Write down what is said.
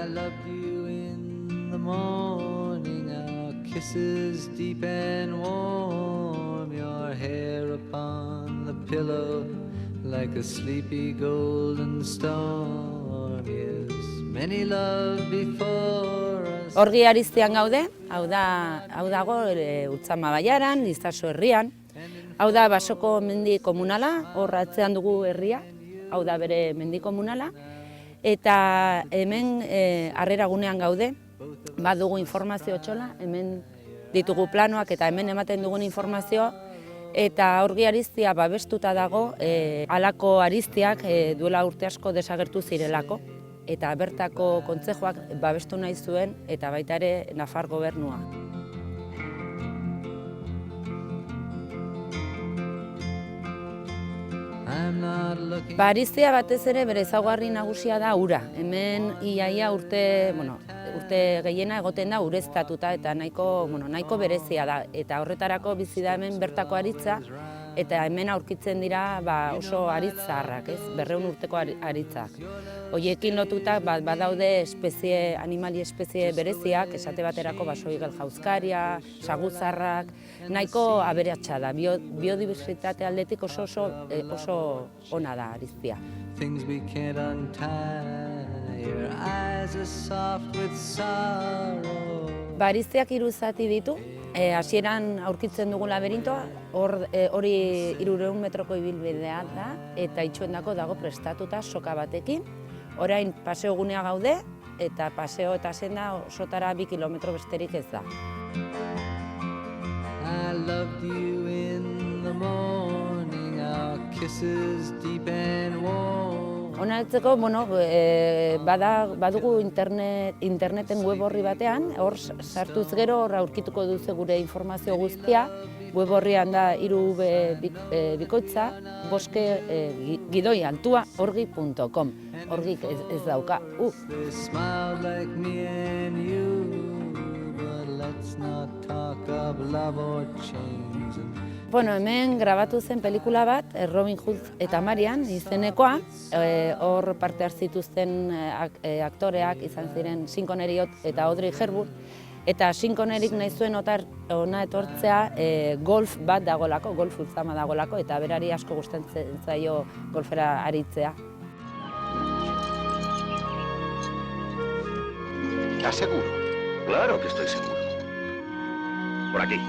I loved you in the morning, our kisses deep and warm, your hair upon the pillow like a sleepy golden storm. Yes, many love before us. Orgi Ariztian gaude, hau dago Utzama Baiaran, Lizaso herrian. Hau da Basoko mendi komunala, hor atzean dugu herria, hau da bere mendi komunala. Eta hemen harrera gunean gaude, badugu informazio txola, hemen ditugu planoak eta hemen ematen dugun informazio. Eta Orgi Ariztia babestuta dago, halako ariztiak duela urte asko desagertu zirelako. Eta bertako kontzejoak babestu nahi zuen eta baita ere Nafar gobernua. Ariztia batez ere bere ezaugarri nagusia da ura. Hemen iaia urte gehiena egoten da ureztatuta eta nahiko berezia da. Eta horretarako bizi da hemen bertako aritza eta hemen aurkitzen dira oso aritz zaharrak, 200 urteko aritzak. Horiekin lotuta badaude animali espezie bereziak, esate baterako basoigel jauzkaria, saguzarrak, nahiko aberatsa da, biodibertsitate aldetik oso ona da Ariztia. Ariztiak 3 zati ditu. Hasieran aurkitzen dugu laberintoa, hori 300 metroko ibilbidea da, eta itsuendako dago prestatuta soka batekin. Orain paseo gunea gaude, eta paseo eta senda osotara 2 kilometro besterik ez da. I loved you in the morning, our kisses deep and warm. Hona heltzeko, badugu interneten web horri batean, hor sartuz gero hor aurkituko duzu gure informazio guztia. Web horrian da 3 bikoitza, boske gidoi altua orgi.com. Orgik ez dauka. Hemen grabatu zen pelikula bat, Robin Hood eta Marian izenekoa, hor parte hartzituzten aktoreak izan ziren Sean Connery eta Audrey Hepburn, eta Sean Conneryk nahi zuen ona etortzea golf bat dagolako, golf Utzama dagolako, eta berari asko gustatzen zaio golfera aritzea. ¿Estás seguro? Claro que estoy seguro. Por aquí.